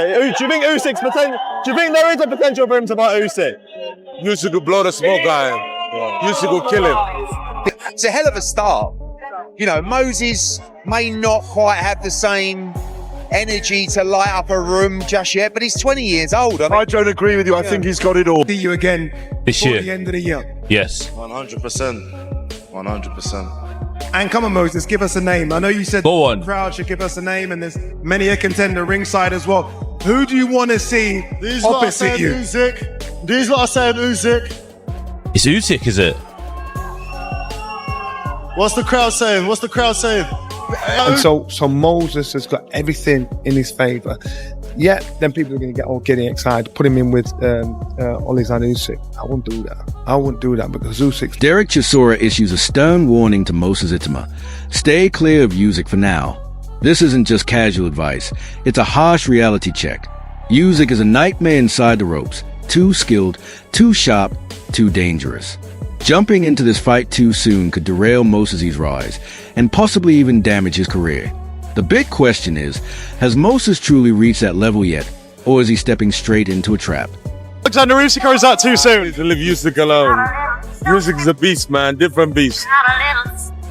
Hey, do you think Usyk's potential? Do you think there is a potential for him to fight Usyk? Usyk will blow the smoke guy. Usyk will kill him. It's a hell of a start. You know, Moses may not quite have the same energy to light up a room just yet, but he's 20 years old. I don't agree with you. I think he's got it all. See you again this before year. the end of the year. Yes. 100%. 100%. And come on, Moses, give us a name. I know you said Go on. the crowd should give us a name, and there's many a contender ringside as well. Who do you want to see opposite you? Usyk. These lot are saying Usyk. It's Usyk, is it? What's the crowd saying? What's the crowd saying? And so Moses has got everything in his favour. Yeah, then people are going to get all giddy excited. Put him in with Oleksandr Usyk. I wouldn't do that. I wouldn't do that because Usyk's... Derek Chisora issues a stern warning to Moses Itauma. Stay clear of Usyk for now. This isn't just casual advice. It's a harsh reality check. Usyk is a nightmare inside the ropes. Too skilled, too sharp, too dangerous. Jumping into this fight too soon could derail Moses' rise and possibly even damage his career. The big question is, has Moses truly reached that level yet, or is he stepping straight into a trap? Oleksandr Usyk, or is that too soon? To leave Usyk alone. Usyk is a beast, man. Different beast.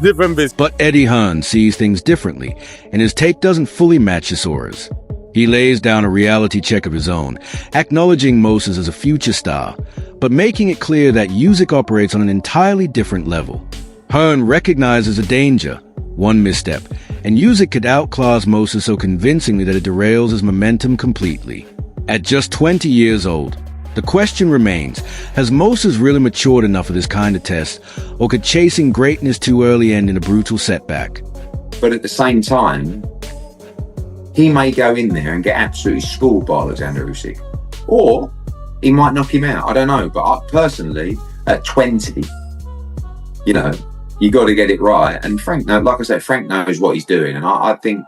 Different beast. But Eddie Hearn sees things differently, and his take doesn't fully match Chisora's. He lays down a reality check of his own, acknowledging Moses as a future star, but making it clear that Usyk operates on an entirely different level. Hearn recognizes a danger, one misstep, and Usyk could outclass Moses so convincingly that it derails his momentum completely. At just 20 years old, the question remains, has Moses really matured enough for this kind of test, or could chasing greatness too early end in a brutal setback? But at the same time, he may go in there and get absolutely schooled by Oleksandr Usyk. Or he might knock him out. I don't know. But I, personally, at 20, you know, you got to get it right. And Frank, like I said, Frank knows what he's doing. And I think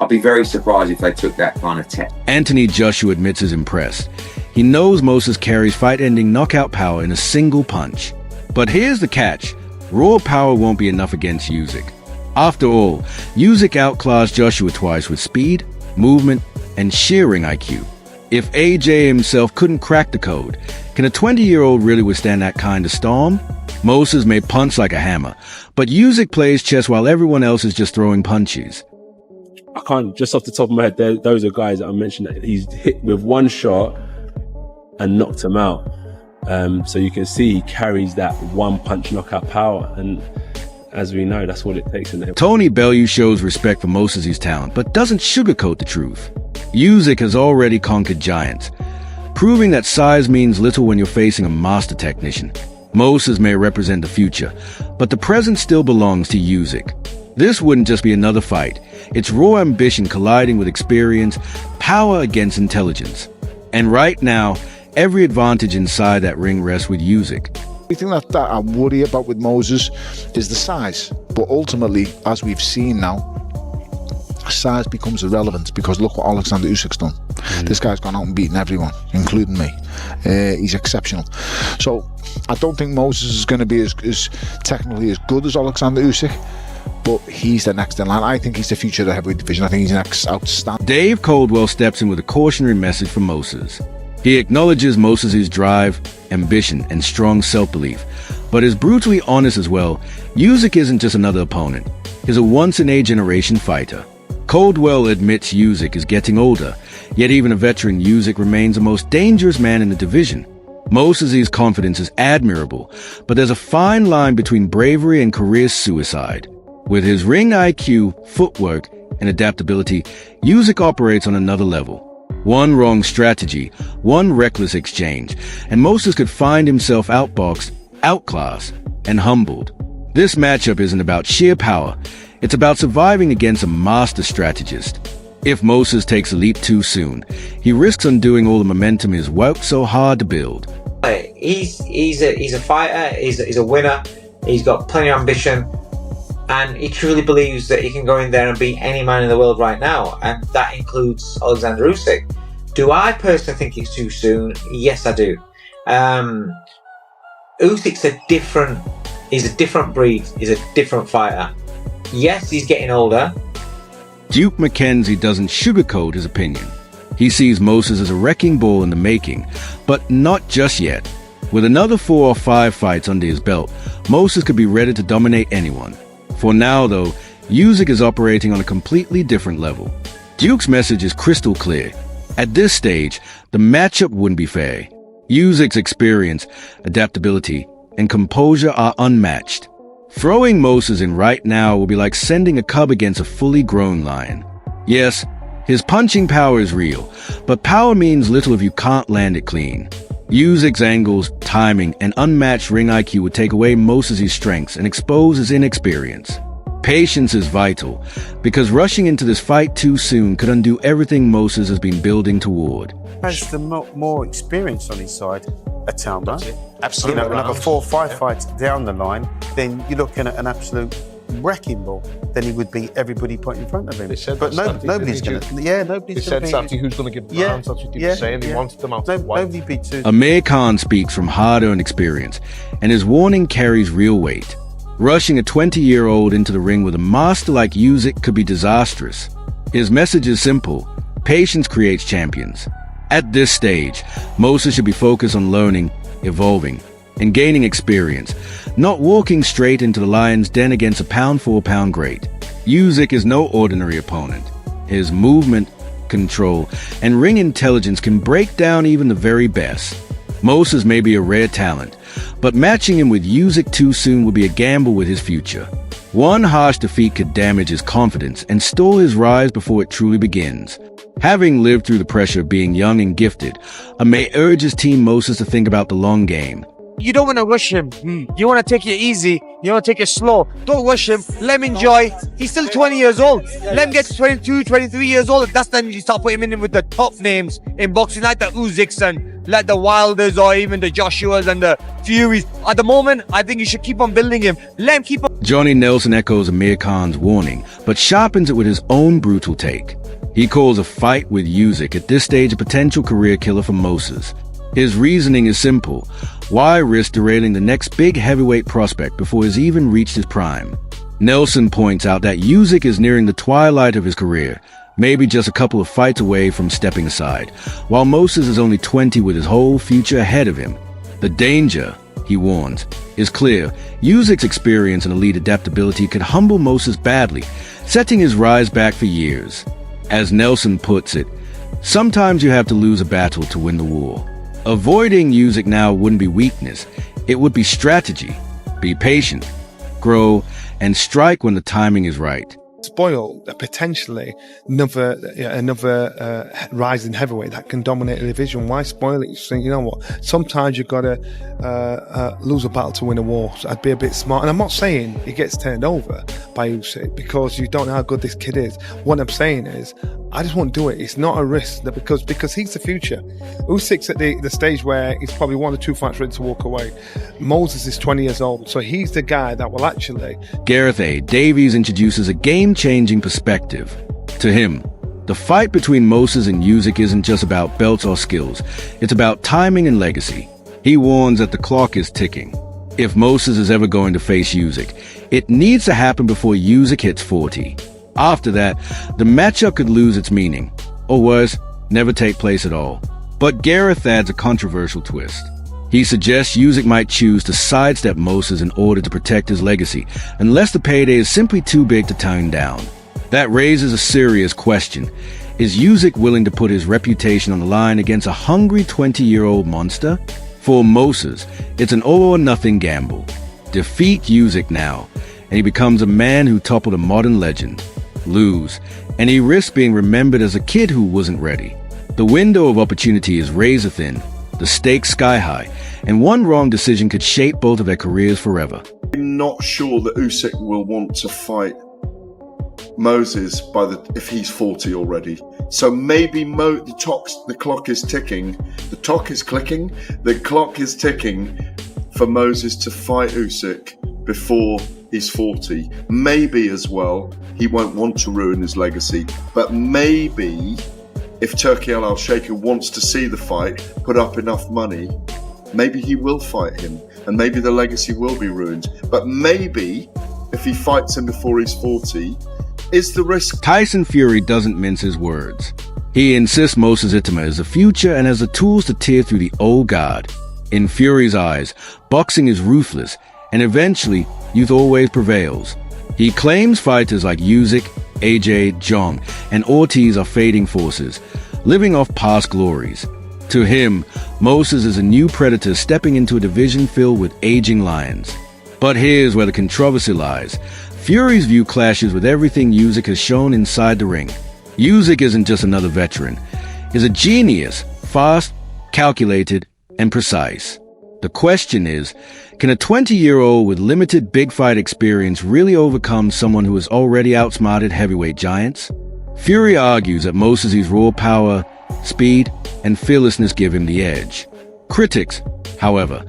I'd be very surprised if they took that kind of test. Anthony Joshua admits he's impressed. He knows Moses carries fight-ending knockout power in a single punch. But here's the catch. Raw power won't be enough against Usyk. After all, Usyk outclassed Joshua twice with speed, movement, and shearing IQ. If AJ himself couldn't crack the code, can a 20-year-old really withstand that kind of storm? Moses may punch like a hammer, but Usyk plays chess while everyone else is just throwing punches. I can't, just off the top of my head, those are guys that I mentioned that he's hit with one shot and knocked him out. So you can see he carries that one punch knockout power, and as we know, that's what it takes in there. Tony Bellew shows respect for Moses' talent, but doesn't sugarcoat the truth. Usyk has already conquered giants, proving that size means little when you're facing a master technician. Moses may represent the future, but the present still belongs to Usyk. This wouldn't just be another fight. It's raw ambition colliding with experience, power against intelligence. And right now, every advantage inside that ring rests with Usyk. The thing that I worry about with Moses is the size. But ultimately, as we've seen now, size becomes irrelevant because look what Oleksandr Usyk's done. This guy's gone out and beaten everyone, including me. He's exceptional. So I don't think Moses is going to be as technically as good as Oleksandr Usyk, but he's the next in line. I think he's the future of the heavyweight division. I think he's next outstanding. Dave Coldwell steps in with a cautionary message for Moses. He acknowledges Moses' drive, ambition, and strong self-belief, but is brutally honest as well. Usyk isn't just another opponent. He's a once-in-a-generation fighter. Coldwell admits Usyk is getting older, yet even a veteran Usyk remains the most dangerous man in the division. Moses' confidence is admirable, but there's a fine line between bravery and career suicide. With his ring IQ, footwork, and adaptability, Usyk operates on another level. One wrong strategy, one reckless exchange, and Moses could find himself outboxed, outclassed, and humbled. This matchup isn't about sheer power. It's about surviving against a master strategist. If Moses takes a leap too soon, he risks undoing all the momentum he's worked so hard to build. He's a fighter, he's a winner, he's got plenty of ambition, and he truly believes that he can go in there and beat any man in the world right now, and that includes Oleksandr Usyk. Do I personally think it's too soon? Yes, I do. Usyk's he's a different breed, he's a different fighter. Yes, he's getting older. Duke McKenzie doesn't sugarcoat his opinion. He sees Moses as a wrecking ball in the making, but not just yet. With another 4 or 5 fights under his belt, Moses could be ready to dominate anyone. For now, though, Usyk is operating on a completely different level. Duke's message is crystal clear. At this stage, the matchup wouldn't be fair. Usyk's experience, adaptability, and composure are unmatched. Throwing Moses in right now will be like sending a cub against a fully grown lion. Yes, his punching power is real, but power means little if you can't land it clean. Usyk's angles, timing, and unmatched ring IQ would take away Moses' strengths and expose his inexperience. Patience is vital, because rushing into this fight too soon could undo everything Moses has been building toward. Has the more experience on his side, Itauma. Absolutely. You know, another 4 or 5 fights down the line, then you're looking at an absolute wrecking ball. Then he would beat everybody put in front of him. But nobody's going to. Yeah, nobody's going to. He said who's going to give the rounds. That's what he was saying. He wanted them out of the way. Nobody beats Usyk. Amir Khan speaks from hard-earned experience, and his warning carries real weight. Rushing a 20-year-old into the ring with a master like Usyk could be disastrous. His message is simple: patience creates champions. At this stage, Moses should be focused on learning, evolving, and gaining experience, not walking straight into the lion's den against a pound-for-pound great. Usyk is no ordinary opponent. His movement, control, and ring intelligence can break down even the very best. Moses may be a rare talent, but matching him with Usyk too soon would be a gamble with his future. One harsh defeat could damage his confidence and stall his rise before it truly begins. Having lived through the pressure of being young and gifted, Amir urges Team Moses to think about the long game. You don't want to rush him. You want to take it easy. You want to take it slow. Don't rush him. Let him enjoy. He's still 20 years old. Let him get to 22, 23 years old. That's then you start putting him in with the top names in boxing, like the Usyks and like the Wilders or even the Joshuas and the Furies. At the moment, I think you should keep on building him. Let him keep on. Johnny Nelson echoes Amir Khan's warning, but sharpens it with his own brutal take. He calls a fight with Usyk at this stage a potential career killer for Moses. His reasoning is simple. Why risk derailing the next big heavyweight prospect before he's even reached his prime? Nelson points out that Usyk is nearing the twilight of his career, maybe just a couple of fights away from stepping aside, while Moses is only 20 with his whole future ahead of him. The danger, he warns, is clear. Usyk's experience and elite adaptability could humble Moses badly, setting his rise back for years. As Nelson puts it, sometimes you have to lose a battle to win the war. Avoiding Usyk now wouldn't be weakness, it would be strategy. Be patient, grow, and strike when the timing is right. Spoil potentially another rising heavyweight that can dominate the division. Why spoil it? You think, you know what? Sometimes you've got to lose a battle to win a war. So I'd be a bit smart. And I'm not saying he gets turned over by Usyk because you don't know how good this kid is. What I'm saying is, I just won't do it. It's not a risk because he's the future. Usyk's at the stage where he's probably 1 or 2 fights ready to walk away. Moses is 20 years old, so he's the guy that will actually. Gareth A. Davies introduces a game-changing perspective. To him, the fight between Moses and Usyk isn't just about belts or skills. It's about timing and legacy. He warns that the clock is ticking. If Moses is ever going to face Usyk, it needs to happen before Usyk hits 40. After that, the matchup could lose its meaning, or worse, never take place at all. But Gareth adds a controversial twist. He suggests Usyk might choose to sidestep Moses in order to protect his legacy, unless the payday is simply too big to tone down. That raises a serious question. Is Usyk willing to put his reputation on the line against a hungry 20-year-old monster? For Moses, it's an all-or-nothing gamble. Defeat Usyk now, and he becomes a man who toppled a modern legend. Lose, and he risks being remembered as a kid who wasn't ready. The window of opportunity is razor thin, the stakes sky high, and one wrong decision could shape both of their careers forever. I'm not sure that Usyk will want to fight Moses if he's 40 already. So maybe the clock is ticking. The clock is clicking. The clock is ticking for Moses to fight Usyk before he's 40. Maybe as well, he won't want to ruin his legacy. But maybe if Turki Al-Sheikh wants to see the fight, put up enough money, maybe he will fight him. And maybe the legacy will be ruined. But maybe if he fights him before he's 40, is the risk. Tyson Fury doesn't mince his words. He insists Moses Itauma is the future and has the tools to tear through the old guard. In Fury's eyes, boxing is ruthless, and eventually, youth always prevails. He claims fighters like Usyk, AJ, Jong, and Ortiz are fading forces, living off past glories. To him, Moses is a new predator stepping into a division filled with aging lions. But here's where the controversy lies. Fury's view clashes with everything Usyk has shown inside the ring. Usyk isn't just another veteran. He's a genius, fast, calculated, and precise. The question is, can a 20-year-old with limited big fight experience really overcome someone who has already outsmarted heavyweight giants? Fury argues that Moses' raw power, speed, and fearlessness give him the edge. Critics, however,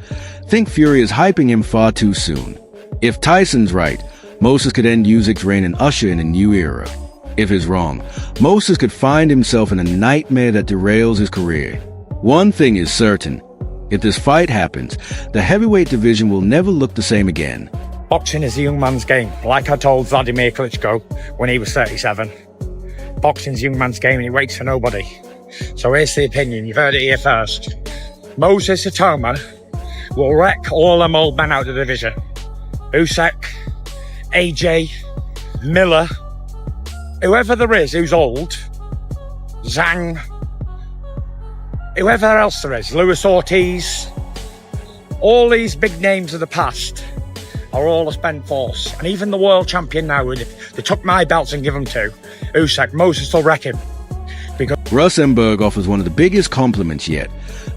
think Fury is hyping him far too soon. If Tyson's right, Moses could end Usyk's reign and usher in a new era. If he's wrong, Moses could find himself in a nightmare that derails his career. One thing is certain. If this fight happens, the heavyweight division will never look the same again. Boxing is a young man's game. Like I told Vladimir Klitschko when he was 37. Boxing's a young man's game and he waits for nobody. So here's the opinion, you've heard it here first. Moses Itauma will wreck all them old men out of the division. Usyk, AJ, Miller, whoever there is who's old, Zhang, whoever else there is, Luis Ortiz, all these big names of the past are all a spent force. And even the world champion now, if they took my belts and give them to Usyk, Moses will wreck him. Russ Emberg offers one of the biggest compliments yet,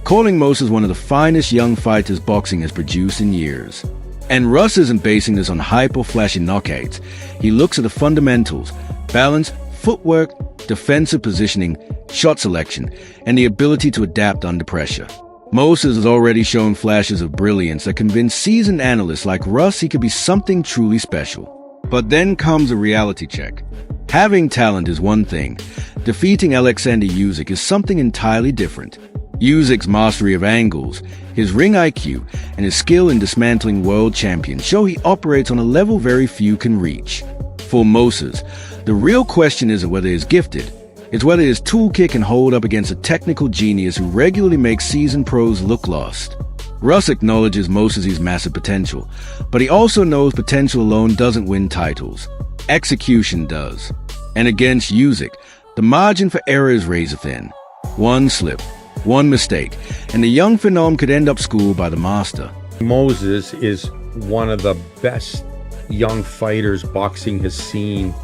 calling Moses one of the finest young fighters boxing has produced in years. And Russ isn't basing this on hype or flashy knockouts. He looks at the fundamentals: balance, footwork, defensive positioning, shot selection, and the ability to adapt under pressure. Moses has already shown flashes of brilliance that convince seasoned analysts like Russ he could be something truly special. But then comes a reality check. Having talent is one thing. Defeating Oleksandr Usyk is something entirely different. Usyk's mastery of angles, his ring IQ, and his skill in dismantling world champions show he operates on a level very few can reach. For Moses, the real question isn't whether he's gifted, it's whether his toolkit can hold up against a technical genius who regularly makes seasoned pros look lost. Russ acknowledges Moses' massive potential, but he also knows potential alone doesn't win titles. Execution does. And against Usyk, the margin for error is razor thin. One slip, one mistake, and the young phenom could end up schooled by the master. Moses is one of the best young fighters boxing has seen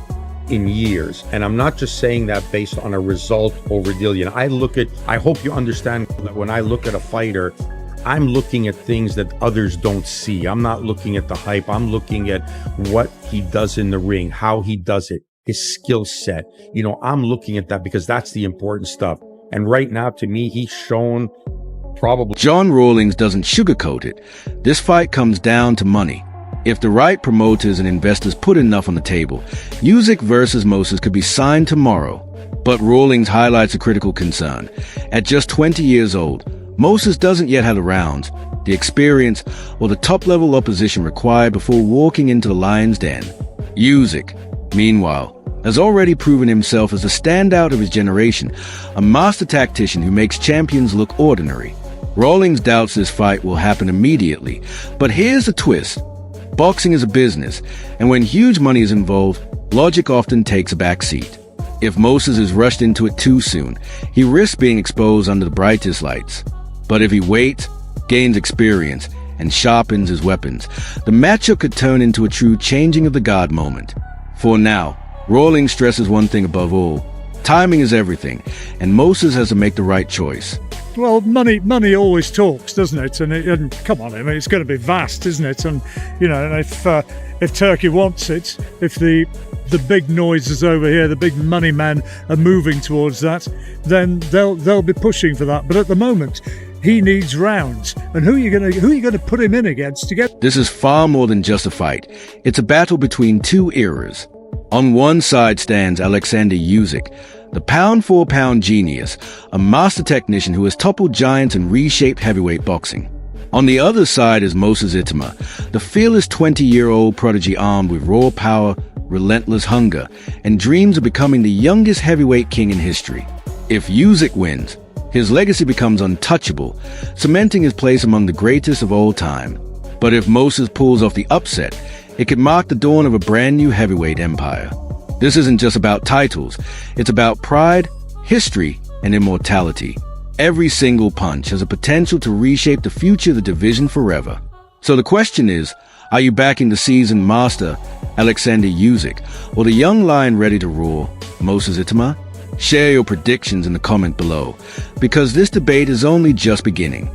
in years. And I'm not just saying that based on a result over deal. You know, I hope you understand that when I look at a fighter, I'm looking at things that others don't see. I'm not looking at the hype. I'm looking at what he does in the ring, how he does it, his skill set. You know, I'm looking at that because that's the important stuff. And right now, to me, he's shown probably... John Rawlings doesn't sugarcoat it. This fight comes down to money. If the right promoters and investors put enough on the table, Usyk versus Moses could be signed tomorrow. But Rawlings highlights a critical concern. At just 20 years old, Moses doesn't yet have the rounds, the experience, or the top-level opposition required before walking into the lion's den. Usyk, meanwhile, has already proven himself as a standout of his generation, a master tactician who makes champions look ordinary. Rawlings doubts this fight will happen immediately, but here's the twist. Boxing is a business, and when huge money is involved, logic often takes a back seat. If Moses is rushed into it too soon, he risks being exposed under the brightest lights. But if he waits, gains experience, and sharpens his weapons, the matchup could turn into a true changing of the guard moment. For now, Rawlings stresses one thing above all: timing is everything, and Moses has to make the right choice. Well, money always talks, doesn't it? And come on, I mean, it's going to be vast, isn't it? And you know, if Turkey wants it, if the big noises over here, the big money men are moving towards that, then they'll be pushing for that. But at the moment, he needs rounds, and who are you going to put him in against to get? This is far more than just a fight. It's a battle between two eras. On one side stands Oleksandr Usyk, the pound-for-pound genius, a master technician who has toppled giants and reshaped heavyweight boxing. On the other side is Moses Itauma, the fearless 20-year-old prodigy armed with raw power, relentless hunger, and dreams of becoming the youngest heavyweight king in history. If Usyk wins, his legacy becomes untouchable, cementing his place among the greatest of all time. But if Moses pulls off the upset, it could mark the dawn of a brand new heavyweight empire. This isn't just about titles, it's about pride, history, and immortality. Every single punch has a potential to reshape the future of the division forever. So the question is, are you backing the seasoned master, Oleksandr Usyk, or the young lion ready to roar, Moses Itauma? Share your predictions in the comment below, because this debate is only just beginning.